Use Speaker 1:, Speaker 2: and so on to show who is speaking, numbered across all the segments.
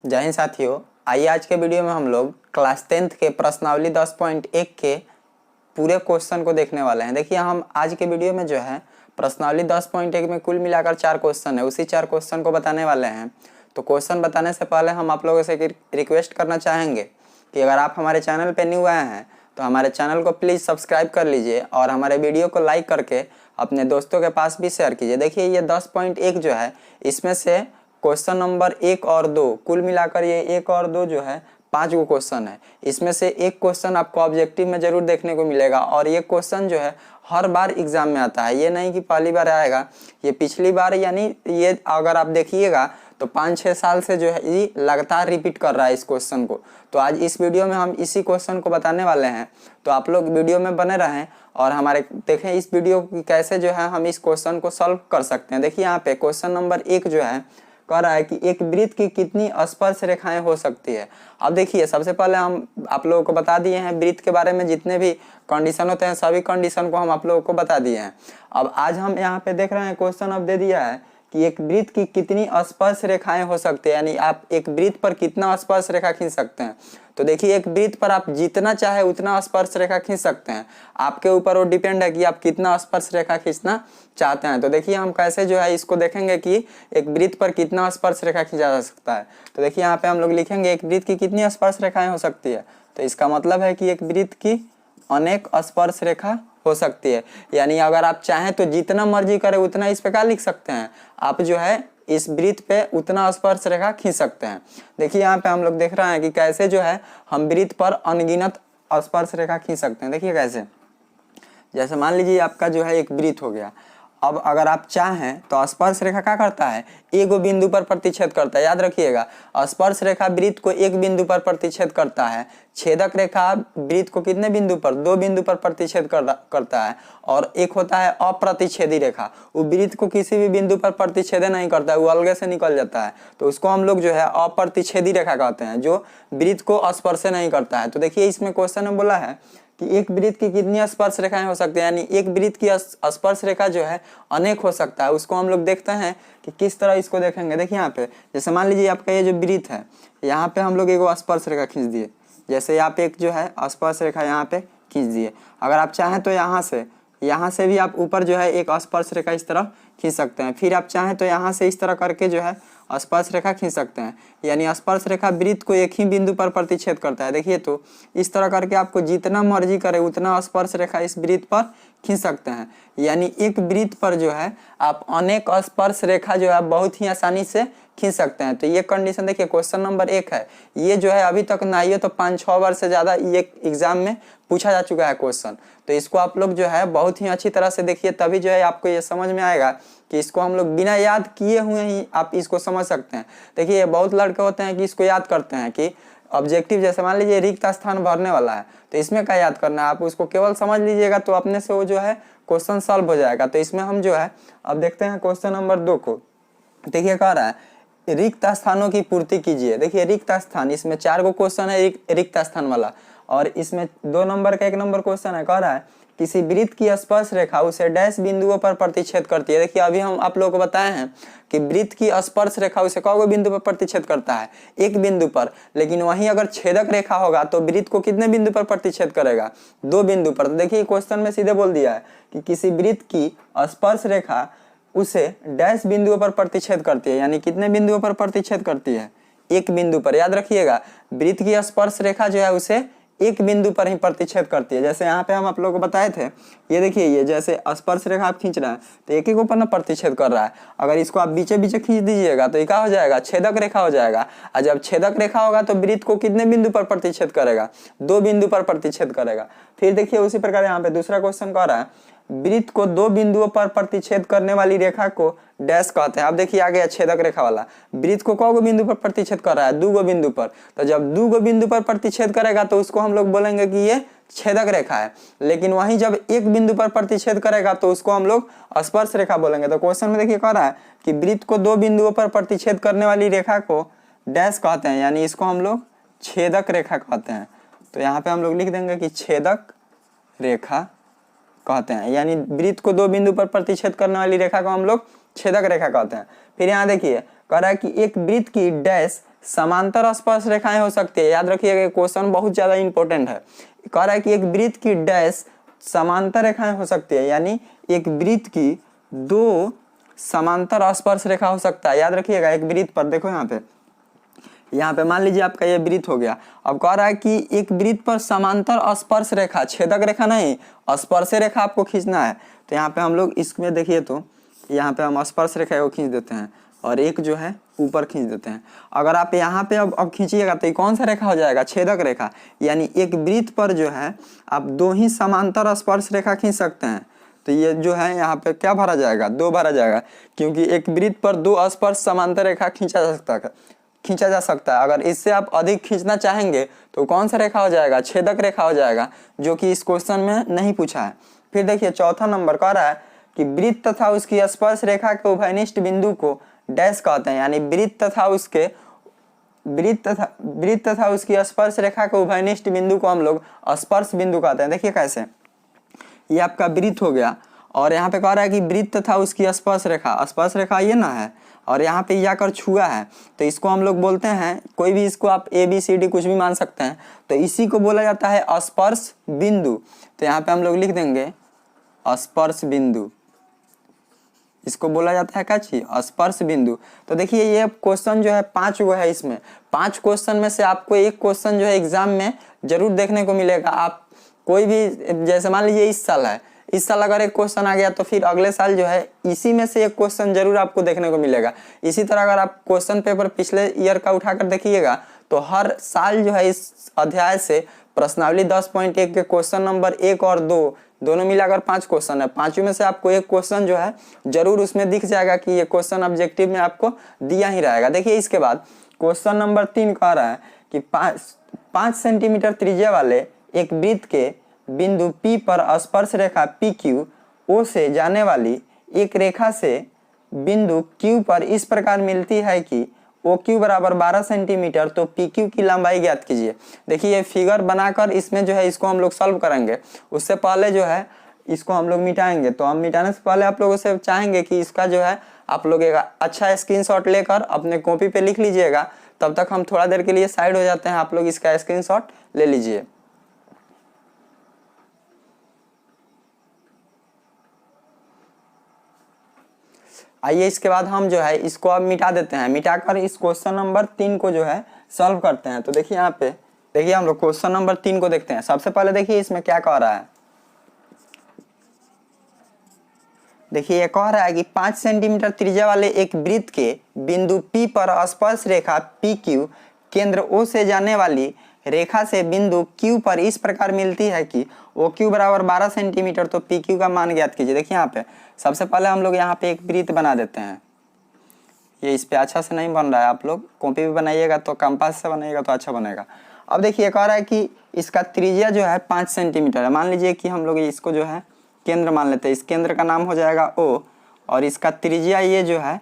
Speaker 1: जय हिंद साथियों, आइए आज के वीडियो में हम लोग क्लास 10th के प्रश्नावली 10.1 के पूरे क्वेश्चन को देखने वाले हैं। देखिए, हम आज के वीडियो में जो है प्रश्नावली 10.1 में कुल मिलाकर 4 क्वेश्चन है, उसी 4 क्वेश्चन को बताने वाले हैं। तो क्वेश्चन बताने से पहले हम आप लोगों से एक रिक्वेस्ट करना चाहेंगे कि अगर आप हमारे चैनल पर न्यू आए हैं तो हमारे चैनल को प्लीज़ सब्सक्राइब कर लीजिए और हमारे वीडियो को लाइक करके अपने दोस्तों के पास भी शेयर कीजिए। देखिए, ये 10.1 जो है इसमें से क्वेश्चन नंबर 1 और 2 कुल मिलाकर ये 1 और 2 जो है 5 गो क्वेश्चन है। इसमें से एक क्वेश्चन आपको ऑब्जेक्टिव में जरूर देखने को मिलेगा और ये क्वेश्चन जो है हर बार एग्जाम में आता है, ये नहीं कि पहली बार आएगा, ये पिछली बार यानी ये अगर आप देखिएगा तो 5-6 साल से जो है ये लगातार रिपीट कर रहा है इस क्वेश्चन को। तो आज इस वीडियो में हम इसी क्वेश्चन को बताने वाले हैं, तो आप लोग वीडियो में बने रहें और हमारे देखें इस वीडियो की कैसे जो है हम इस क्वेश्चन को सॉल्व कर सकते हैं। देखिए, यहाँ पे क्वेश्चन नंबर 1 जो है कह रहा है कि एक वृत्त की कितनी स्पर्श रेखाएं हो सकती है। अब देखिए, सबसे पहले हम आप लोगों को बता दिए हैं वृत्त के बारे में, जितने भी कंडीशन होते हैं सभी कंडीशन को हम आप लोगों को बता दिए हैं। अब आज हम यहाँ पे देख रहे हैं क्वेश्चन अब दे दिया है कि एक वृत्त की कितनी स्पर्श रेखाएं हो सकती है, यानी आप एक वृत्त पर कितना स्पर्श रेखा खींच सकते हैं। तो देखिए, एक वृत्त पर आप जितना चाहे उतना स्पर्श रेखा खींच सकते हैं, आपके ऊपर वो डिपेंड है कि आप कितना स्पर्श रेखा खींचना चाहते हैं। तो देखिए, हम कैसे जो है इसको देखेंगे कि एक वृत्त पर कितना स्पर्श रेखा खींचा जा सकता है। तो देखिए, यहाँ पे हम लोग लिखेंगे एक वृत्त की कितनी स्पर्श रेखाएं हो सकती है। तो इसका मतलब है कि एक वृत्त की अनेक स्पर्श रेखा हो सकती है, यानी अगर आप चाहें तो जितना मर्जी करें उतना इस पे क्या लिख सकते हैं, आप जो है इस वृत्त पे उतना स्पर्श रेखा खींच सकते हैं। देखिए, यहाँ पे हम लोग देख रहे हैं कि कैसे जो है हम वृत्त पर अनगिनत स्पर्श रेखा खींच सकते हैं। देखिए कैसे, जैसे मान लीजिए आपका जो है एक वृत्त हो गया। अब अगर आप चाहें तो स्पर्श रेखा क्या करता है, एक बिंदु पर प्रतिच्छेद करता है। याद रखिएगा, स्पर्श रेखा वृत्त को एक बिंदु पर प्रतिच्छेद करता है, छेदक रेखा वृत्त को कितने बिंदु पर, 2 बिंदु पर प्रतिच्छेद करता है। और एक होता है अप्रतिच्छेदी रेखा, वो वृत्त को किसी भी बिंदु पर प्रतिच्छेद नहीं करता है, वो अलग से निकल जाता है। तो उसको हम लोग जो है अप्रतिच्छेदी रेखा कहते हैं, जो वृत्त को स्पर्श नहीं करता है। तो देखिए, इसमें क्वेश्चन में बोला है कि एक वृत्त की कितनी स्पर्श रेखाएं हो सकती है, यानी एक वृत्त की स्पर्श रेखा जो है अनेक हो सकता है। उसको हम लोग देखते हैं कि किस तरह इसको देखेंगे। देखिए, यहाँ पे जैसे मान लीजिए आपका ये जो वृत्त है, यहाँ पे हम लोग एक स्पर्श रेखा खींच दिए। जैसे यहाँ पे एक जो है स्पर्श रेखा यहाँ पे खींच दिए। अगर आप चाहें तो यहाँ से भी आप ऊपर जो है एक स्पर्श रेखा इस तरह खींच सकते हैं। फिर आप चाहें तो यहाँ से इस तरह करके जो है स्पर्श रेखा खींच सकते हैं, यानी स्पर्श रेखा वृत्त को एक ही बिंदु पर प्रतिच्छेद करता है। देखिए, तो इस तरह करके आपको जितना मर्जी करे उतना स्पर्श रेखा इस वृत्त पर खींच सकते हैं। यानी एक वृत्त पर जो है आप अनेक स्पर्श रेखा जो है बहुत ही आसानी से खींच सकते हैं। तो ये कंडीशन देखिए क्वेश्चन नंबर 1 है, ये जो है अभी तक ना ही तो 5-6 बार से ज़्यादा ये एग्जाम में पूछा जा चुका है क्वेश्चन। तो इसको आप लोग जो है बहुत ही अच्छी तरह से देखिए, तभी जो है आपको ये समझ में आएगा कि इसको हम लोग बिना याद किए हुए ही आप इसको समझ सकते हैं। देखिए, बहुत लड़के होते हैं कि इसको याद करते हैं कि ऑब्जेक्टिव, जैसे मान लीजिए रिक्त स्थान भरने वाला है तो इसमें क्या याद करना है, आप उसको केवल समझ लीजिएगा तो अपने से वो जो है क्वेश्चन सॉल्व हो जाएगा। तो इसमें हम जो है अब देखते हैं क्वेश्चन नंबर 2 को। देखिए, कह रहा है रिक्त स्थानों की पूर्ति कीजिए। देखिए, रिक्त स्थान, इसमें 4 गो क्वेश्चन है रिक्त स्थान वाला, और इसमें 2 नंबर का 1 नंबर क्वेश्चन है। कह रहा है किसी वृत्त की स्पर्श रेखा उसे डैश बिंदुओं पर प्रतिच्छेद करती है। देखिए, अभी हम आप लोगों को बताए हैं कि वृत्त की स्पर्श रेखा उसे कौन बिंदु पर प्रतिच्छेद करता है, एक बिंदु पर। लेकिन वहीं अगर छेदक रेखा होगा तो वृत्त को कितने बिंदु पर प्रतिच्छेद करेगा, 2 बिंदु पर। तो देखिए, क्वेश्चन में सीधे बोल दिया है कि किसी वृत्त की स्पर्श रेखा उसे डैश बिंदुओं पर प्रतिच्छेद करती है, यानी कितने बिंदुओं पर प्रतिच्छेद करती है, एक बिंदु पर। याद रखिएगा, वृत्त की स्पर्श रेखा जो है उसे एक बिंदु पर ही प्रतिच्छेद करती है। जैसे यहाँ पे हम आप लोगों को बताए थे, ये देखिए, ये जैसे स्पर्श रेखा आप खींच रहे हैं तो एक ही ऊपर ना प्रतिच्छेद कर रहा है। अगर इसको आप बीचे बीचे खींच दीजिएगा तो ये क्या हो जाएगा, छेदक रेखा हो जाएगा। और जब छेदक रेखा होगा तो वृत्त को कितने बिंदु पर प्रतिच्छेद करेगा, 2 बिंदु पर प्रतिच्छेद करेगा। फिर देखिए, उसी प्रकार यहाँ पे दूसरा क्वेश्चन कह रहा है वृत्त को 2 बिंदुओं पर प्रतिच्छेद करने वाली रेखा को डैश कहते हैं। अब देखिए, आ गया छेदक रेखा वाला, वृत्त को कौन बिंदु पर प्रतिच्छेद कर रहा है, 2 बिंदु पर। तो जब 2 बिंदु पर प्रतिच्छेद करेगा तो उसको हम लोग बोलेंगे कि ये छेदक रेखा है। लेकिन वहीं जब एक बिंदु पर प्रतिच्छेद करेगा तो उसको हम लोग स्पर्श रेखा बोलेंगे। तो क्वेश्चन में देखिए कह रहा है कि वृत्त को 2 बिंदुओं पर प्रतिच्छेद करने वाली रेखा को डैश कहते हैं, यानी इसको हम लोग छेदक रेखा कहते हैं। तो यहाँ पे हम लोग लिख देंगे कि छेदक रेखा कहते हैं, यानी वृत्त को 2 बिंदु पर प्रतिच्छेद करने वाली रेखा को हम लोग छेदक रेखा कहते हैं। फिर यहाँ देखिए, कह रहा है कि एक वृत्त की डैश समांतर स्पर्श रेखाएं हो सकती है। याद रखिएगा क्वेश्चन बहुत ज्यादा इंपॉर्टेंट है। कह रहा है कि एक वृत्त की डैश समांतर रेखाएं हो सकती है, यानी एक वृत्त की दो समांतर स्पर्श रेखा हो सकता है। याद रखिएगा एक वृत्त पर देखो यहाँ पे मान लीजिए आपका ये वृत्त हो गया। अब कह रहा है कि एक वृत्त पर समांतर स्पर्श रेखा, छेदक रेखा नहीं, स्पर्श रेखा आपको खींचना है। तो यहाँ पे हम लोग इसमें देखिए तो यहाँ पे हम स्पर्श रेखा को खींच देते हैं और एक जो है ऊपर खींच देते हैं। अगर आप यहाँ पे अब खींचिएगा तो ये कौन सा रेखा हो जाएगा? छेदक रेखा। यानी एक वृत्त पर जो है आप दो ही समांतर स्पर्श रेखा खींच सकते हैं। तो ये जो है यहाँ पे क्या भरा जाएगा? 2 भरा जाएगा, क्योंकि एक वृत्त पर 2 स्पर्श समांतर रेखा खींचा जा सकता है। अगर इससे आप अधिक खींचना चाहेंगे तो कौन सा रेखा हो जाएगा? छेदक रेखा हो जाएगा, जो कि इस क्वेश्चन में नहीं पूछा है। फिर देखिए चौथा नंबर कह रहा है कि वृत्त तथा उसकी स्पर्श रेखा के उभयनिष्ठ बिंदु को डैश कहते हैं। यानी वृत्त तथा उसकी स्पर्श रेखा के उभयनिष्ठ बिंदु को हम लोग स्पर्श बिंदु कहते हैं। देखिए कैसे, ये आपका वृत्त हो गया और यहाँ पे कह रहा है कि वृत्त तथा उसकी स्पर्श रेखा ये ना है, और यहाँ पे जाकर छुआ है, तो इसको हम लोग बोलते हैं, कोई भी इसको आप ABCD कुछ भी मान सकते हैं, तो इसी को बोला जाता है स्पर्श बिंदु। तो यहाँ पे हम लोग लिख देंगे स्पर्श बिंदु, इसको बोला जाता है क्या चीज? स्पर्श बिंदु। तो देखिए ये क्वेश्चन जो है 5 गो है, इसमें 5 क्वेश्चन में से आपको एक क्वेश्चन जो है एग्जाम में जरूर देखने को मिलेगा। आप कोई भी, जैसे मान लीजिए इस साल अगर एक क्वेश्चन आ गया तो फिर अगले साल जो है इसी में से एक क्वेश्चन जरूर आपको देखने को मिलेगा। इसी तरह अगर आप क्वेश्चन पेपर पिछले ईयर का उठाकर देखिएगा तो हर साल जो है इस अध्याय से प्रश्नावली 10.1 के क्वेश्चन नंबर 1 और 2 दोनों मिलाकर 5 क्वेश्चन है। 5 में से आपको एक क्वेश्चन जो है जरूर उसमें दिख जाएगा कि ये क्वेश्चन ऑब्जेक्टिव में आपको दिया ही रहेगा। देखिए इसके बाद क्वेश्चन नंबर 3 कह रहा है कि 5 सेंटीमीटर त्रिज्या वाले एक वृत्त के बिंदु P पर स्पर्श रेखा PQ O से जाने वाली एक रेखा से बिंदु Q पर इस प्रकार मिलती है कि OQ बराबर 12 सेंटीमीटर, तो PQ की लंबाई ज्ञात कीजिए। देखिए ये फिगर बनाकर इसमें जो है इसको हम लोग सॉल्व करेंगे। उससे पहले जो है इसको हम लोग मिटाएंगे। तो हम मिटाने से पहले आप लोगों से चाहेंगे कि इसका जो है आप लोग एक अच्छा स्क्रीनशॉट लेकर अपने कॉपी पे लिख लीजिएगा। तब तक हम थोड़ा देर के लिए साइड हो जाते हैं, आप लोग इसका स्क्रीनशॉट ले लीजिए। आइए इसके बाद हम जो है इसको अब मिटा देते हैं। मिटाकर इस क्वेश्चन नंबर 3 को जो है सॉल्व करते हैं। तो देखिए यहाँ पे देखिए हम लोग क्वेश्चन नंबर 3 को देखते हैं। सबसे पहले देखिए इसमें क्या कह रहा है। देखिए ये कह रहा है कि 5 सेंटीमीटर त्रिज्या वाले एक वृत्त के बिंदु P पर स्पर्श रेखा PQ केंद्र O से जाने वाली रेखा से बिंदु Q पर इस प्रकार मिलती है कि OQ बराबर 12 सेंटीमीटर, तो PQ का मान ज्ञात कीजिए। देखिए यहाँ पे सबसे पहले हम लोग यहाँ पे एक वृत्त बना देते हैं। ये इस पे अच्छा से नहीं बन रहा है, आप लोग कॉपी पे बनाइएगा तो कंपास से बनाइएगा तो अच्छा बनेगा। अब देखिए कह रहा है कि इसका त्रिज्या जो है 5 सेंटीमीटर है। मान लीजिए कि हम लोग इसको जो है केंद्र मान लेते हैं। इस केंद्र का नाम हो जाएगा O और इसका त्रिज्या ये जो है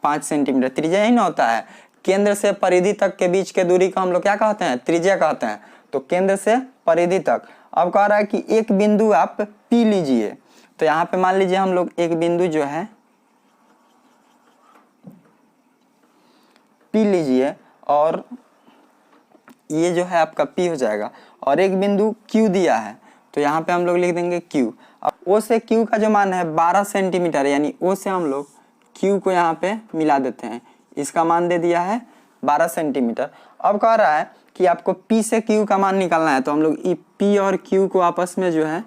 Speaker 1: 5 सेंटीमीटर। त्रिज्या ही ना होता है, केंद्र से परिधि तक के बीच के दूरी को हम लोग क्या कहते हैं? त्रिज्या कहते हैं। तो केंद्र से परिधि तक। अब कह रहा है कि एक बिंदु आप P लीजिए। तो यहाँ पे मान लीजिए हम लोग एक बिंदु जो है P लीजिए और ये जो है आपका P हो जाएगा, और एक बिंदु Q दिया है तो यहाँ पे हम लोग लिख देंगे Q। अब O से Q का जो मान है 12 सेंटीमीटर, यानी O से हम लोग Q को यहाँ पे मिला देते हैं। इसका मान दे दिया है 12 सेंटीमीटर। अब कह रहा है कि आपको P से Q का मान निकालना है, तो हम लोग P और Q को आपस में जो है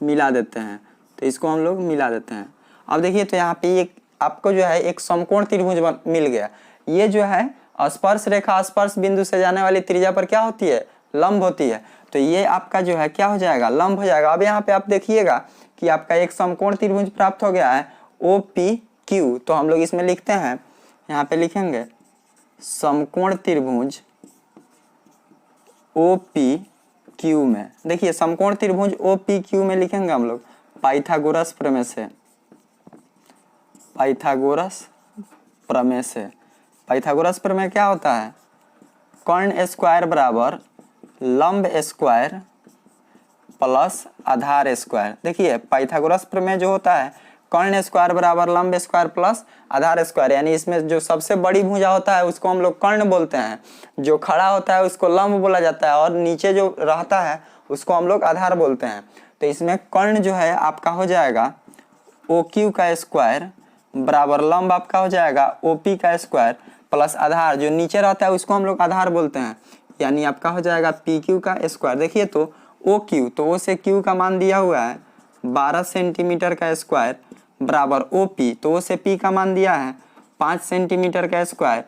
Speaker 1: मिला देते हैं। तो इसको हम लोग मिला देते हैं। अब देखिए तो यहाँ पे एक आपको जो है एक समकोण त्रिभुज मिल गया। ये जो है स्पर्श रेखा स्पर्श बिंदु से जाने वाली त्रिज्या पर क्या होती है? लंब होती है। तो ये आपका जो है क्या हो जाएगा? लंब हो जाएगा। अब यहाँ पे आप देखिएगा कि आपका एक समकोण त्रिभुज प्राप्त हो गया है OPQ। तो हम लोग इसमें लिखते हैं, यहाँ पे लिखेंगे समकोण त्रिभुज OPQ में। देखिए समकोण त्रिभुज OPQ में लिखेंगे हम लोग पाइथागोरस प्रमेय से। पाइथागोरस प्रमेय क्या होता है? कर्ण स्क्वायर बराबर लंब स्क्वायर प्लस आधार स्क्वायर। देखिए पाइथागोरस प्रमेय जो होता है कर्ण स्क्वायर बराबर लंब स्क्वायर प्लस आधार स्क्वायर, यानी इसमें जो सबसे बड़ी भुजा होता है उसको हम लोग कर्ण बोलते हैं, जो खड़ा होता है उसको लंब बोला जाता है, और नीचे जो रहता है उसको हम लोग आधार बोलते हैं। तो इसमें कर्ण जो है आपका हो जाएगा OQ का स्क्वायर बराबर लंब आपका हो जाएगा OP का स्क्वायर प्लस आधार, जो नीचे रहता है उसको हम लोग आधार बोलते हैं, यानी आपका हो जाएगा PQ का स्क्वायर। देखिए तो OQ, तो O से Q का मान दिया हुआ है 12 सेंटीमीटर का स्क्वायर बराबर OP, तो O से P का मान दिया है 5 सेंटीमीटर का स्क्वायर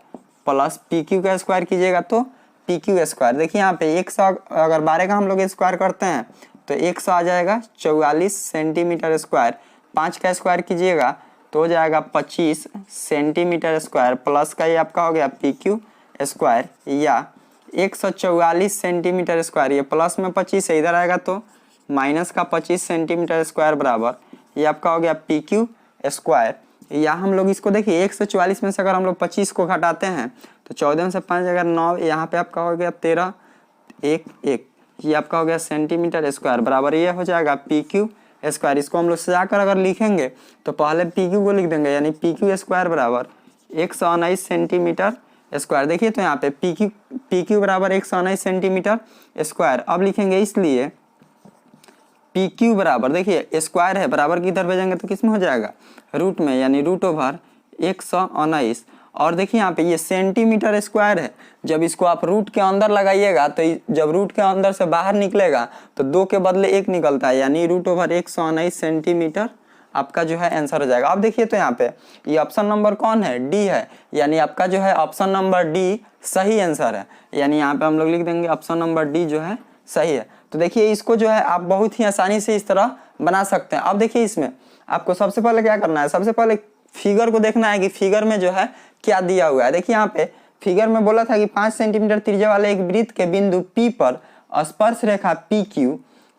Speaker 1: प्लस PQ का स्क्वायर कीजिएगा तो PQ स्क्वायर। देखिए यहाँ पे 100 अगर 12 का हम लोग स्क्वायर करते हैं तो 100 आ जाएगा 44 सेंटीमीटर स्क्वायर, 5 का स्क्वायर कीजिएगा तो हो जाएगा 25 सेंटीमीटर स्क्वायर प्लस का ये आपका हो गया PQ स्क्वायर, या 144 सेंटीमीटर स्क्वायर, ये प्लस में 25 है इधर आएगा तो माइनस का 25 सेंटीमीटर स्क्वायर बराबर ये आपका हो गया PQ स्क्वायर। या हम लोग इसको देखिए 144 में से अगर हम लोग 25 को घटाते हैं तो 14 में से 5 अगर 9, यहाँ पे आपका हो गया 13 1 ये आपका हो गया सेंटीमीटर स्क्वायर बराबर ये हो जाएगा PQ स्क्वायर। इसको हम लोग सजाकर अगर लिखेंगे तो पहले PQ को लिख देंगे, यानी PQ स्क्वायर बराबर 119 सेंटीमीटर स्क्वायर। देखिए तो यहाँ पे PQ बराबर 119 सेंटीमीटर स्क्वायर। अब लिखेंगे इसलिए PQ बराबर, देखिए स्क्वायर है बराबर की इधर भेजेंगे तो किसमें हो जाएगा रूट में, यानी रूट ओवर 119। और देखिए यहाँ पे ये सेंटीमीटर स्क्वायर है, जब इसको आप रूट के अंदर लगाइएगा तो जब रूट के अंदर से बाहर निकलेगा तो 2 के बदले 1 निकलता है, यानी रूट ओवर 119 सेंटीमीटर आपका जो है आंसर हो जाएगा। अब देखिए तो यहाँ पे ये ऑप्शन नंबर कौन है, डी है, यानी आपका जो है ऑप्शन नंबर डी सही आंसर है, यानी यहाँ पे हम लोग लिख देंगे ऑप्शन नंबर डी जो है सही है। तो देखिए इसको जो है आप बहुत ही आसानी से इस तरह बना सकते हैं। अब देखिए इसमें आपको सबसे पहले क्या करना है, सबसे पहले फिगर को देखना है कि फिगर में जो है क्या दिया हुआ है। देखिए यहाँ पे फिगर में बोला था कि 5 सेंटीमीटर त्रिज्या वाले एक वृत्त के बिंदु P पर स्पर्श रेखा PQ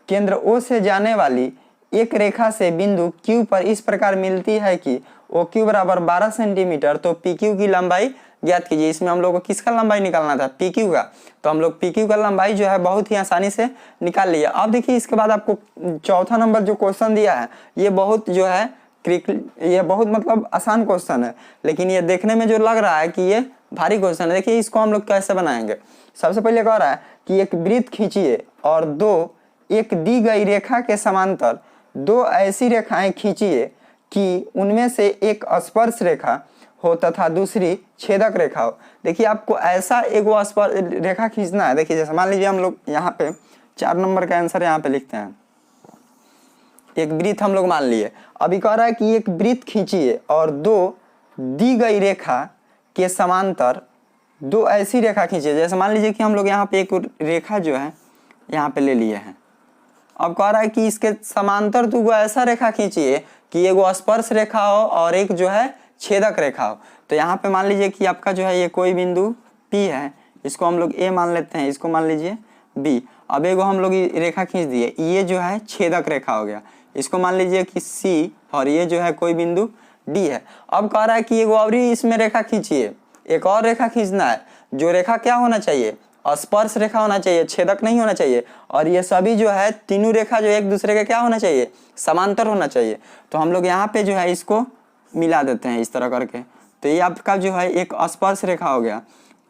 Speaker 1: केंद्र O से जाने वाली एक रेखा से बिंदु Q पर इस प्रकार मिलती है कि OQ बराबर 12 सेंटीमीटर, तो PQ की लंबाई ज्ञात कीजिए। इसमें हम लोग को किसका लंबाई निकालना था, PQ का, तो हम लोग PQ का लंबाई जो है बहुत ही आसानी से निकाल लिया। अब देखिए इसके बाद आपको चौथा नंबर जो क्वेश्चन दिया है ये बहुत जो है ये बहुत मतलब आसान क्वेश्चन है, लेकिन ये देखने में जो लग रहा है कि ये भारी क्वेश्चन है। देखिए इसको हम लोग कैसे बनाएंगे। सबसे पहले कह रहा है कि एक वृत्त खींचिए और एक दी गई रेखा के समांतर 2 ऐसी रेखाएं खींचिए कि उनमें से एक स्पर्श रेखा हो तथा दूसरी छेदक रेखा हो। देखिए आपको ऐसा एक स्पर्श रेखा खींचना है। देखिए जैसे मान लीजिए हम लोग यहाँ पे 4 नंबर का आंसर यहाँ पे लिखते हैं, एक वृत्त हम लोग मान लिए। अभी कह रहा है कि एक वृत्त खींचिए और 2 दी गई रेखा के समांतर 2 ऐसी रेखा खींचिए। जैसे मान लीजिए कि हम लोग यहाँ पे एक रेखा जो है यहाँ पे ले लिए हैं। अब कह रहा है कि इसके समांतर 2 ऐसा रेखा खींचिए कि एगो स्पर्श रेखा हो और एक जो है छेदक रेखा हो। तो यहाँ पे मान लीजिए कि आपका जो है ये कोई बिंदु P है, इसको हम लोग A मान लेते हैं, इसको मान लीजिए B। अब एगो हम लोग रेखा खींच दिए, ये जो है छेदक रेखा हो गया, इसको मान लीजिए कि C, और ये जो है कोई बिंदु D है। अब कह रहा है कि एगो और ही इसमें रेखा खींचिए, एक और रेखा खींचना है, जो रेखा क्या होना चाहिए, स्पर्श रेखा होना चाहिए, छेदक नहीं होना चाहिए। और ये सभी जो है तीनों रेखा जो एक दूसरे के क्या होना चाहिए, समांतर होना चाहिए। तो हम लोग यहाँ पे जो है इसको मिला देते हैं इस तरह करके, तो ये आपका जो है एक स्पर्श रेखा हो गया।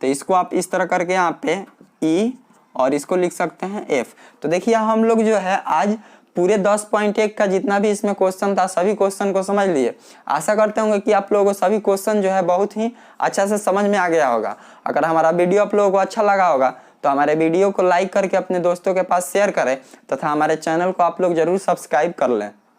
Speaker 1: तो इसको आप इस तरह करके यहाँ पे E और इसको लिख सकते हैं F। तो देखिए हम लोग जो है आज पूरे 10.1 का जितना भी इसमें क्वेश्चन था सभी क्वेश्चन को समझ लिए। आशा करते होंगे कि आप लोगों को सभी क्वेश्चन जो है बहुत ही अच्छा से समझ में आ गया होगा। अगर हमारा वीडियो आप लोगों को अच्छा लगा होगा तो हमारे वीडियो को लाइक करके अपने दोस्तों के पास शेयर करें तथा हमारे चैनल को आप लोग जरूर सब्सक्राइब कर लें।